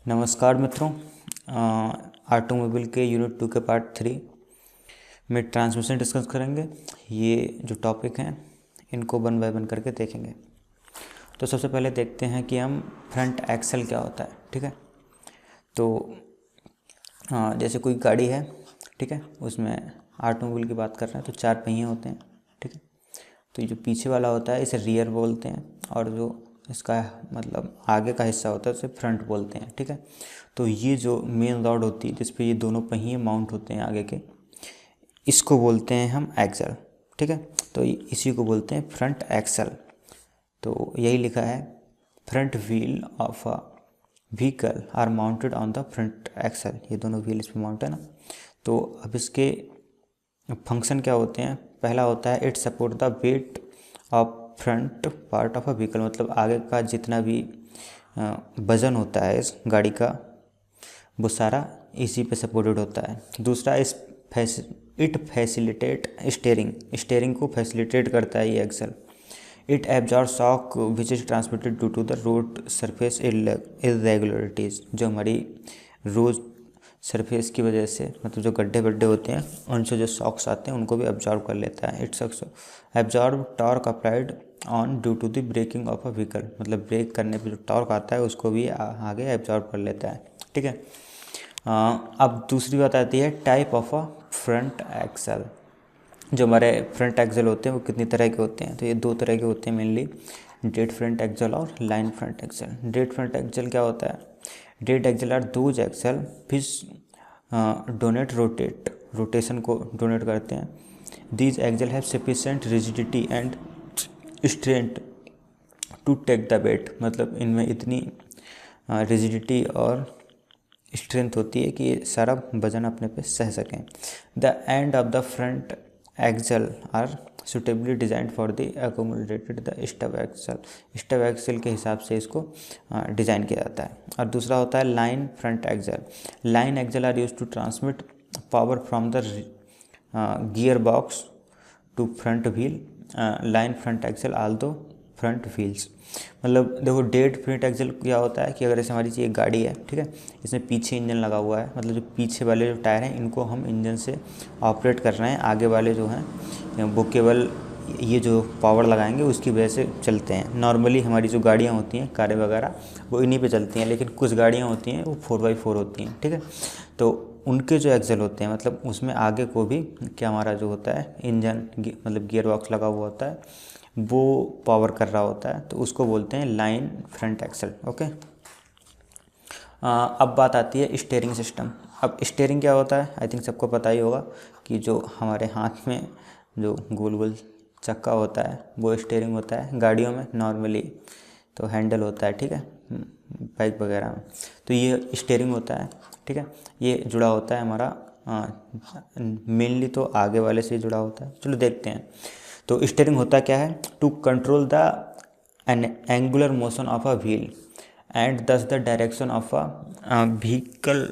नमस्कार मित्रों। ऑटोमोबाइल के यूनिट 2 के पार्ट 3 में ट्रांसमिशन डिस्कस करेंगे। ये जो टॉपिक हैं इनको वन बाय वन करके देखेंगे। तो सबसे पहले देखते हैं कि हम फ्रंट एक्सल क्या होता है। ठीक है, तो जैसे कोई गाड़ी है, ठीक है, उसमें ऑटोमोबाइल की बात कर रहे हैं तो 4 पहिए होते हैं। ठीक है, तो ये जो पीछे वाला होता है इसे रियर बोलते हैं और जो इसका मतलब आगे का हिस्सा होता है उसे फ्रंट बोलते हैं। ठीक है, तो ये जो मेन रॉड होती है जिस पे ये दोनों पहिए माउंट होते हैं आगे के, इसको बोलते हैं हम एक्सल। ठीक है, तो इसी को बोलते हैं फ्रंट एक्सल। तो यही लिखा है, front wheel of a vehicle are mounted on the front axle. ये दोनों व्हील इस पर माउंट है ना। तो अब इसके फंक्शन क्या होते हैं। पहला होता है it support the weight of front part of a vehicle, मतलब आगे का जितना भी वज़न होता है इस गाड़ी का वो सारा इसी पे सपोर्टेड होता है। दूसरा इट फैसिलिटेट स्टेयरिंग को फैसिलिटेट करता है ये axle. It absorb shock which is transmitted due to the road surface irregularities. जो हमारी रोड सरफेस की वजह से, मतलब जो गड्ढे वड्ढे होते हैं उनसे जो शॉक्स आते हैं उनको भी एब्जॉर्ब कर लेता है। It's absorb torque applied on due to the braking of a vehicle, मतलब ब्रेक करने पे जो टॉर्क आता है उसको भी आगे एब्जॉर्ब कर लेता है। ठीक है, अब दूसरी बात आती है type of a front axle. जो हमारे फ्रंट एक्सल होते हैं वो कितनी तरह के होते हैं, तो ये 2 तरह के होते हैं मेनली, डेड फ्रंट एक्सल और line front axle. Dead front axle क्या होता है। Dead axle are those axle which donate rotation को डोनेट करते हैं। These axle have sufficient rigidity and strength to take the weight, मतलब इनमें इतनी रिजिडिटी और स्ट्रेंथ होती है कि ये सारा वजन अपने पे सह सकें। The end of the front axle are suitably design for the accommodated the stub axle. Stub axle के हिसाब से इसको डिज़ाइन किया जाता है। और दूसरा होता है line front axle. Line axle are use to transmit power from the gear box to front wheel. Line front axle although front wheels, मतलब देखो डेड फ्रंट एक्सल क्या होता है कि अगर ऐसे हमारी एक गाड़ी है, ठीक है, इसमें पीछे इंजन लगा हुआ है, मतलब जो पीछे वाले जो टायर हैं इनको हम इंजन से ऑपरेट कर रहे हैं, आगे वाले जो हैं वो केवल ये जो पावर लगाएंगे उसकी वजह से चलते हैं। नॉर्मली हमारी जो गाड़ियाँ होती हैं कारें वगैरह वो इन्हीं पे चलती हैं, लेकिन कुछ गाड़ियाँ होती हैं वो 4x4 होती हैं। ठीक है, तो उनके जो एक्सल होते हैं मतलब उसमें आगे को भी क्या हमारा जो होता है इंजन मतलब गियर बॉक्स लगा हुआ होता है वो पावर कर रहा होता है, तो उसको बोलते हैं लाइन फ्रंट एक्सल। ओके, अब बात आती है स्टीयरिंग सिस्टम। अब स्टीयरिंग क्या होता है, आई थिंक सबको पता ही होगा कि जो हमारे हाथ में जो गोल गोल चक्का होता है वो स्टीयरिंग होता है। गाड़ियों में नॉर्मली तो हैंडल होता है, ठीक है, बाइक वगैरह में तो ये स्टीयरिंग होता है। ठीक है, ये जुड़ा होता है हमारा मेनली तो आगे वाले से जुड़ा होता है। चलो देखते हैं। तो स्टीयरिंग होता क्या है, to control the angular motion of a wheel and thus the direction of a vehicle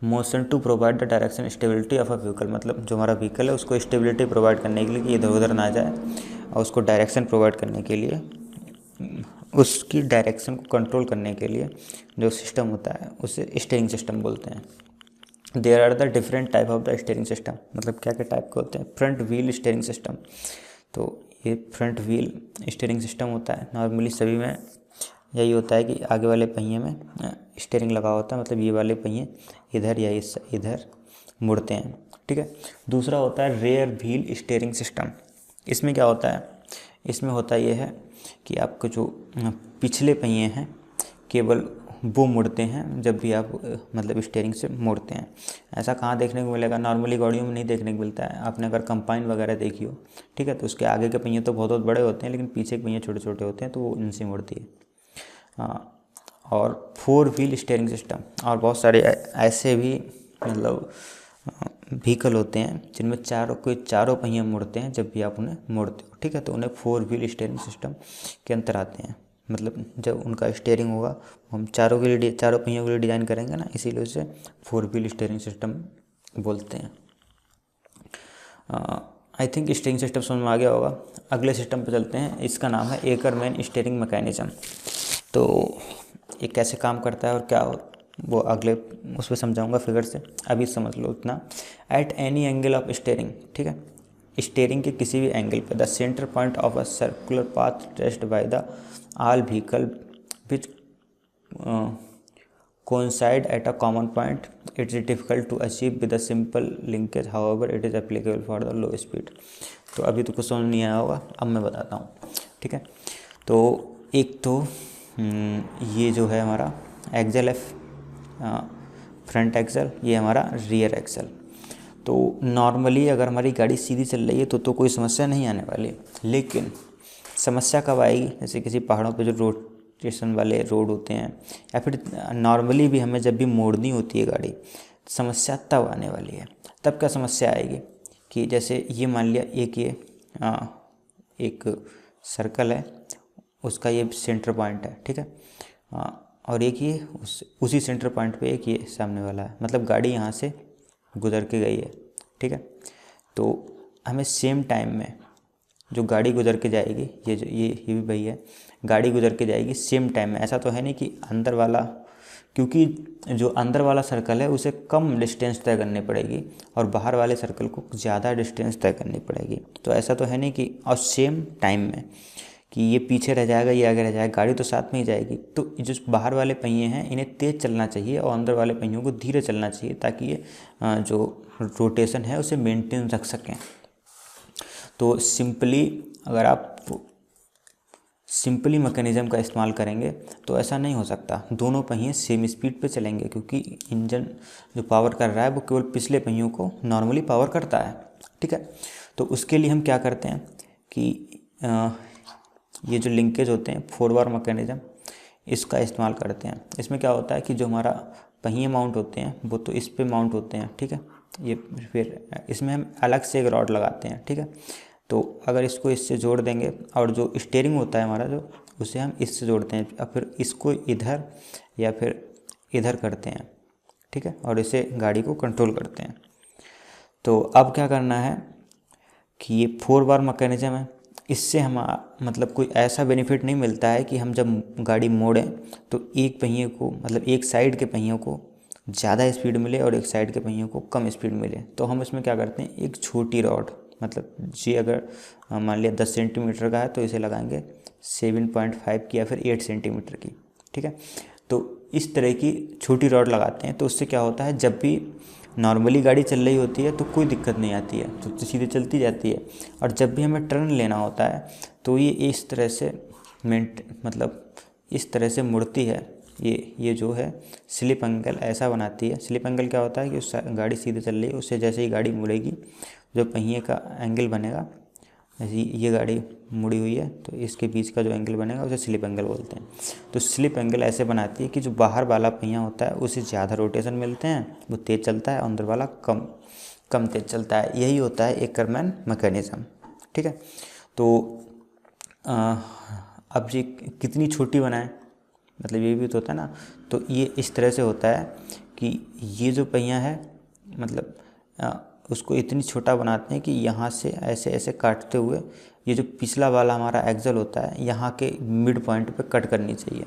motion to provide the direction stability of a vehicle, मतलब जो हमारा व्हीकल है उसको स्टेबिलिटी प्रोवाइड करने के लिए कि इधर उधर ना जाए और उसको डायरेक्शन प्रोवाइड करने के लिए, उसकी डायरेक्शन को कंट्रोल करने के लिए जो सिस्टम होता है उसे स्टीयरिंग सिस्टम बोलते हैं। There are the different type of the steering system, मतलब क्या क्या टाइप के होते हैं। फ्रंट व्हील स्टीयरिंग सिस्टम, तो ये फ्रंट व्हील स्टीयरिंग सिस्टम होता है। नॉर्मली सभी में यही होता है कि आगे वाले पहिए में स्टीयरिंग लगा होता है, मतलब ये वाले पहिए इधर या इधर मुड़ते हैं। ठीक है, दूसरा होता है रेयर व्हील स्टीयरिंग सिस्टम। इसमें क्या होता है, इसमें होता ये है कि आपके जो पिछले पहिए हैं केवल वो मुड़ते हैं जब भी आप मतलब स्टीयरिंग से मोड़ते हैं। ऐसा कहाँ देखने को मिलेगा, नॉर्मली गाड़ियों में नहीं देखने को मिलता है। आपने अगर कंपाइन वगैरह देखी हो, ठीक है, तो उसके आगे के पहिए तो बहुत बहुत बड़े होते हैं लेकिन पीछे के पहिए छोटे छोटे होते हैं, तो वो इनसे मुड़ती है। और 4 व्हील स्टीयरिंग सिस्टम, और बहुत सारे ऐसे भी मतलब व्हीकल होते हैं जिनमें चारों पहिए मुड़ते हैं जब भी आप उन्हें मोड़ते हो। ठीक है, तो उन्हें 4 व्हील स्टीयरिंग सिस्टम के अंतर आते हैं। मतलब जब उनका स्टीयरिंग होगा हम चारों पहियों के लिए डिज़ाइन करेंगे ना, इसीलिए उसे 4 व्हील स्टीयरिंग सिस्टम बोलते हैं। आई थिंक स्टीयरिंग सिस्टम समझ में आ गया होगा। अगले सिस्टम पर चलते हैं, इसका नाम है एकरमैन स्टीयरिंग मैकेनिज्म। तो ये कैसे काम करता है और क्या वो अगले उस पर समझाऊंगा फिगर से, अभी समझ लो इतना। At any angle of steering, ठीक है, स्टेयरिंग के किसी भी एंगल पे the centre point of a circular path traced by the all vehicle which coincide at a common point, it is difficult to achieve with a simple linkage, however it is applicable for the low speed। तो अभी तो कुछ समझ नहीं आया होगा, अब मैं बताता हूँ, ठीक है। तो एक तो ये जो है हमारा एक्सेल है, फ्रंट एक्सेल, ये हमारा रियर एक्सेल। तो नॉर्मली अगर हमारी गाड़ी सीधी चल रही है तो कोई समस्या नहीं आने वाली, लेकिन समस्या कब आएगी, जैसे किसी पहाड़ों पे जो रोटेशन वाले रोड होते हैं, या फिर नॉर्मली भी हमें जब भी मोड़नी होती है गाड़ी, समस्या तब आने वाली है। तब क्या समस्या आएगी कि जैसे ये मान लिया एक सर्कल है, उसका ये सेंटर पॉइंट है, ठीक है, और एक ये उसी सेंटर पॉइंट पे एक ये सामने वाला है, मतलब गाड़ी यहाँ से गुजर के गई है, ठीक है। तो हमें सेम टाइम में जो गाड़ी गुजर के जाएगी, ये भी वही है, गाड़ी गुजर के जाएगी सेम टाइम में। ऐसा तो है नहीं कि अंदर वाला, क्योंकि जो अंदर वाला सर्कल है उसे कम डिस्टेंस तय करनी पड़ेगी और बाहर वाले सर्कल को ज़्यादा डिस्टेंस तय करनी पड़ेगी। तो ऐसा तो है नहीं कि और सेम टाइम में कि ये पीछे रह जाएगा ये आगे रह जाएगा, गाड़ी तो साथ में ही जाएगी। तो जो बाहर वाले पहिए हैं इन्हें तेज़ चलना चाहिए और अंदर वाले पहियों को धीरे चलना चाहिए, ताकि ये जो रोटेशन है उसे मेंटेन रख सकें। तो सिंपली मैकेनिज़्म का इस्तेमाल करेंगे तो ऐसा नहीं हो सकता, दोनों पहिए सेम स्पीड पे चलेंगे, क्योंकि इंजन जो पावर कर रहा है वो केवल पिछले पहियों को नॉर्मली पावर करता है, ठीक है। तो उसके लिए हम क्या करते हैं कि ये जो लिंकेज होते हैं, 4 बार मैकेनिज़्म, इसका इस्तेमाल करते हैं। इसमें क्या होता है कि जो हमारा पहिए माउंट होते हैं वो तो इस पे माउंट होते हैं, ठीक है। ये फिर इसमें हम अलग से एक रॉड लगाते हैं, ठीक है। तो अगर इसको इससे जोड़ देंगे और जो स्टीयरिंग होता है हमारा जो, उसे हम इससे जोड़ते हैं और फिर इसको इधर या फिर इधर करते हैं, ठीक है, और इसे गाड़ी को कंट्रोल करते हैं। तो अब क्या करना है कि ये 4 बार मैकेनिज़्म है, इससे हम मतलब कोई ऐसा बेनिफिट नहीं मिलता है कि हम जब गाड़ी मोड़ें तो एक पहिए को, मतलब एक साइड के पहियों को ज़्यादा स्पीड मिले और एक साइड के पहियों को कम स्पीड मिले। तो हम इसमें क्या करते हैं, एक छोटी रॉड, मतलब ये अगर मान लिया 10 सेंटीमीटर का है तो इसे लगाएंगे 7.5 की या फिर 8 सेंटीमीटर की, ठीक है। तो इस तरह की छोटी रॉड लगाते हैं, तो उससे क्या होता है, जब भी नॉर्मली गाड़ी चल रही होती है तो कोई दिक्कत नहीं आती है, तो सीधे चलती जाती है। और जब भी हमें टर्न लेना होता है तो ये इस तरह से मतलब इस तरह से मुड़ती है। ये जो है स्लिप एंगल ऐसा बनाती है। स्लिप एंगल क्या होता है कि उस गाड़ी सीधे चल रही है, उससे जैसे ही गाड़ी मुड़ेगी जो पहिए का एंगल बनेगा, जैसे ये गाड़ी मुड़ी हुई है तो इसके बीच का जो एंगल बनेगा उसे स्लिप एंगल बोलते हैं। तो स्लिप एंगल ऐसे बनाती है कि जो बाहर वाला पहिया होता है उसे ज़्यादा रोटेशन मिलते हैं, वो तेज़ चलता है, अंदर वाला कम तेज़ चलता है। यही होता है एकरमैन मैकेनिज़्म, ठीक है। तो अब ये कितनी छोटी बनाएं, मतलब ये भी तो होता है ना। तो ये इस तरह से होता है कि ये जो पहिया है, मतलब उसको इतनी छोटा बनाते हैं कि यहाँ से ऐसे ऐसे काटते हुए ये जो पिछला वाला हमारा एक्सल होता है यहाँ के मिड पॉइंट पे कट करनी चाहिए।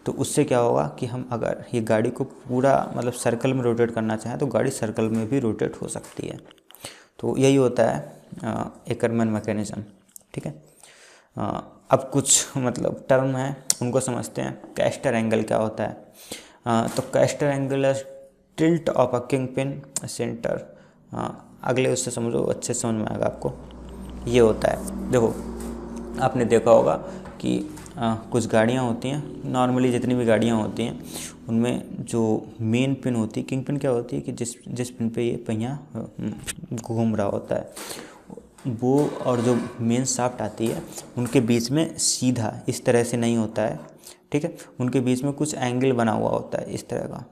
तो उससे क्या होगा कि हम अगर ये गाड़ी को पूरा मतलब सर्कल में रोटेट करना चाहें तो गाड़ी सर्कल में भी रोटेट हो सकती है। तो यही होता है एकरमैन मैकेनिज़्म, ठीक है। अब कुछ मतलब टर्म हैं उनको समझते हैं। कैस्टर एंगल क्या होता है, तो कैस्टर एंगल है tilt of a king pin centre. अगले उससे समझो, अच्छे समझ में आएगा आपको। ये होता है, देखो आपने देखा होगा कि कुछ गाड़ियाँ होती हैं, नॉर्मली जितनी भी गाड़ियाँ होती हैं उनमें जो मेन पिन होती है, किंग पिन क्या होती है कि जिस पिन पे ये पहिया घूम रहा होता है वो, और जो मेन शाफ्ट आती है उनके बीच में सीधा इस तरह से नहीं होता है, ठीक है। उनके बीच में कुछ एंगल बना हुआ होता है इस तरह का,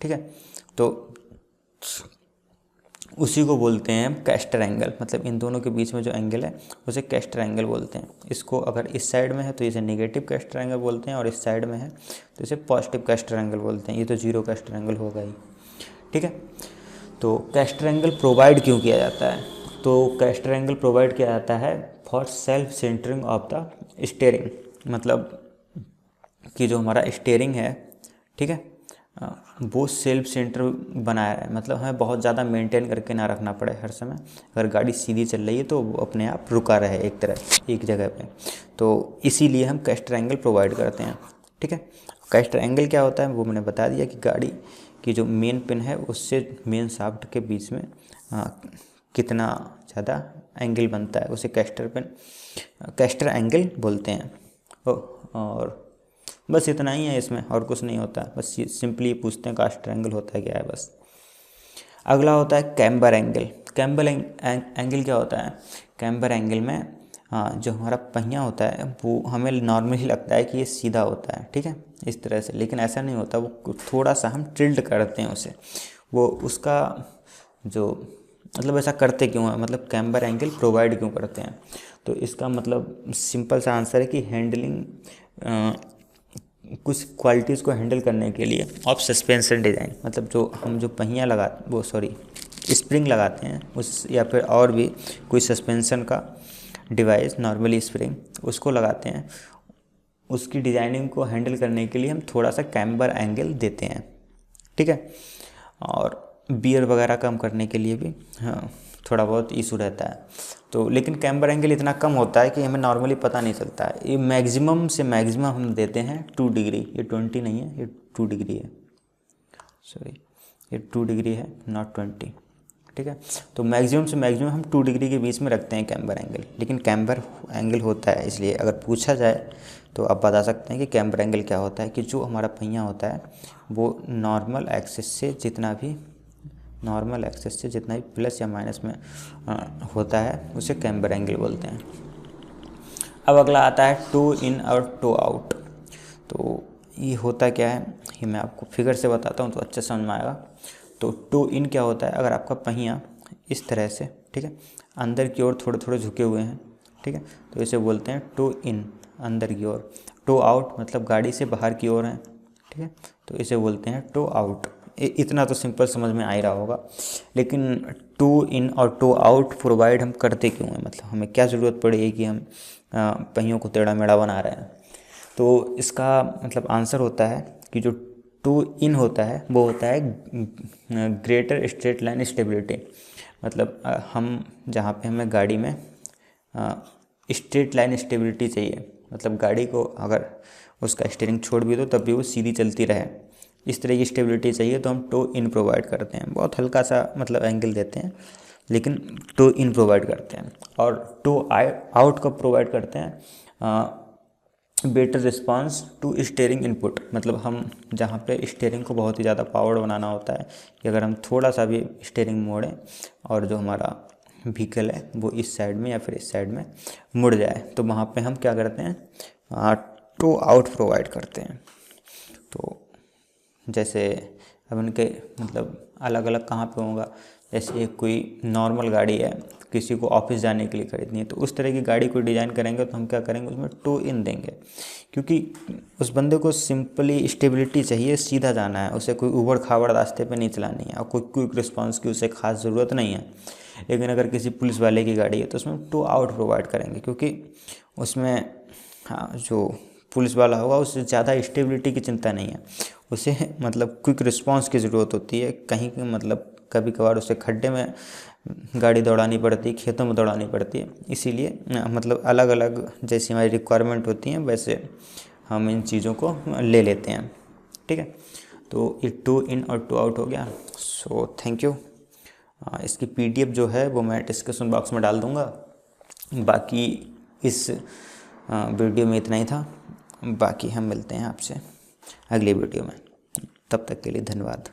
ठीक है। तो उसी को बोलते हैं कैस्टर एंगल, मतलब इन दोनों के बीच में जो एंगल है उसे कैस्टर एंगल बोलते हैं। इसको अगर इस साइड में है तो इसे नेगेटिव कैस्टर एंगल बोलते हैं और इस साइड में है तो इसे पॉजिटिव कैस्टर एंगल बोलते हैं। ये तो जीरो कैस्टर एंगल होगा ही, ठीक है। तो कैस्टर एंगल प्रोवाइड क्यों किया जाता है, तो कैस्टर एंगल प्रोवाइड किया जाता है for self centering of the steering, मतलब कि जो हमारा स्टीयरिंग है, ठीक है, वो सेल्फ सेंटर बनाया है, मतलब हमें बहुत ज़्यादा मेंटेन करके ना रखना पड़े हर समय। अगर गाड़ी सीधी चल रही है तो वो अपने आप रुका रहे एक जगह पे, तो इसीलिए हम कैस्टर एंगल प्रोवाइड करते हैं। ठीक है, कैस्टर एंगल क्या होता है वो मैंने बता दिया कि गाड़ी की जो मेन पिन है उससे मेन शाफ्ट के बीच में कितना ज़्यादा एंगल बनता है, उसे कैस्टर एंगल बोलते हैं। और बस इतना ही है इसमें, और कुछ नहीं होता, बस सिंपली पूछते हैं कैस्टर एंगल होता है क्या है बस। अगला होता है कैम्बर एंगल। कैम्बर एंगल क्या होता है? कैम्बर एंगल में जो हमारा पहिया होता है वो हमें नॉर्मली लगता है कि ये सीधा होता है, ठीक है, इस तरह से, लेकिन ऐसा नहीं होता, वो थोड़ा सा हम टिल्ट करते हैं उसे। वो उसका जो मतलब ऐसा करते क्यों है, मतलब कैम्बर एंगल प्रोवाइड क्यों करते हैं, तो इसका मतलब सिंपल सा आंसर है कि हैंडलिंग कुछ क्वालिटीज़ को हैंडल करने के लिए ऑफ सस्पेंशन डिज़ाइन, मतलब जो पहिया स्प्रिंग लगाते हैं उस, या फिर और भी कोई सस्पेंशन का डिवाइस, नॉर्मली स्प्रिंग उसको लगाते हैं, उसकी डिज़ाइनिंग को हैंडल करने के लिए हम थोड़ा सा कैम्बर एंगल देते हैं। ठीक है, और बियर वगैरह कम करने के लिए भी थोड़ा बहुत इशू रहता है, तो लेकिन कैम्बर एंगल इतना कम होता है कि हमें नॉर्मली पता नहीं चलता है। ये मैक्सिमम से मैक्सिमम हम देते हैं 2 डिग्री, ये 20 नहीं है, ये 2 डिग्री है, सॉरी ये 2 डिग्री है, नॉट 20। ठीक है, तो मैक्सिमम से मैक्सिमम हम 2 डिग्री के बीच में रखते हैं कैम्बर एंगल, लेकिन कैम्बर एंगल होता है, इसलिए अगर पूछा जाए तो आप बता सकते हैं कि कैम्बर एंगल क्या होता है, कि जो हमारा पहिया होता है वो नॉर्मल एक्सिस से जितना भी प्लस या माइनस में होता है उसे कैम्बर एंगल बोलते हैं। अब अगला आता है टो इन और टो आउट। तो ये होता क्या है, ये मैं आपको फिगर से बताता हूँ तो अच्छा समझ में आएगा। तो टो इन क्या होता है, अगर आपका पहिया इस तरह से, ठीक है, अंदर की ओर थोड़े थोड़े झुके हुए हैं, ठीक है, तो इसे बोलते हैं टो इन, अंदर की ओर। टो आउट मतलब गाड़ी से बाहर की ओर है, ठीक है, तो इसे बोलते हैं टो आउट। इतना तो सिंपल समझ में आ ही रहा होगा, लेकिन टो इन और टो आउट प्रोवाइड हम करते क्यों हैं, मतलब हमें क्या ज़रूरत पड़ी है कि हम पहियों को टेढ़ा मेढ़ा बना रहे हैं। तो इसका मतलब आंसर होता है कि जो टो इन होता है वो होता है ग्रेटर स्ट्रेट लाइन स्टेबिलिटी, मतलब हम जहाँ पे हमें गाड़ी में स्ट्रेट लाइन स्टेबिलिटी चाहिए, मतलब गाड़ी को अगर उसका स्टीयरिंग छोड़ भी दो तब भी वो सीधी चलती रहे, इस तरह की स्टेबिलिटी चाहिए, तो हम टो इन प्रोवाइड करते हैं। बहुत हल्का सा मतलब एंगल देते हैं, लेकिन टो इन प्रोवाइड करते हैं। और टो आउट कब प्रोवाइड करते हैं, better response to steering input, मतलब हम जहाँ पे स्टीयरिंग को बहुत ही ज़्यादा पावर्ड बनाना होता है कि अगर हम थोड़ा सा भी स्टीयरिंग मोड़ें और जो हमारा व्हीकल है वो इस साइड में या फिर इस साइड में मुड़ जाए, तो वहाँ पे हम क्या करते हैं, टो आउट प्रोवाइड करते हैं। तो जैसे अब उनके मतलब अलग अलग कहाँ पे होगा, जैसे कोई नॉर्मल गाड़ी है, किसी को ऑफिस जाने के लिए खरीदनी है, तो उस तरह की गाड़ी को डिज़ाइन करेंगे तो हम क्या करेंगे, उसमें टो इन देंगे, क्योंकि उस बंदे को सिंपली स्टेबिलिटी चाहिए, सीधा जाना है, उसे कोई उबड़ खाबड़ रास्ते पे नहीं चलानी है और कोई क्विक रिस्पांस की उसे खास ज़रूरत नहीं है। लेकिन अगर किसी पुलिस वाले की गाड़ी है तो उसमें टो आउट प्रोवाइड करेंगे, क्योंकि उसमें जो पुलिस वाला होगा उससे ज़्यादा स्टेबिलिटी की चिंता नहीं है, उसे मतलब क्विक रिस्पांस की ज़रूरत होती है, कहीं मतलब कभी कभार उसे खड्डे में गाड़ी दौड़ानी पड़ती है, खेतों में दौड़ानी पड़ती है, इसीलिए मतलब अलग अलग जैसी हमारी रिक्वायरमेंट होती हैं वैसे हम इन चीज़ों को ले लेते हैं। ठीक है, तो ये टो इन और टो आउट हो गया। So thank you. इसकी PDF जो है वो मैं डिस्क्रिप्शन बॉक्स में डाल दूँगा। बाकी इस वीडियो में इतना ही था, बाकी हम मिलते हैं आपसे अगली वीडियो में, तब तक के लिए धन्यवाद।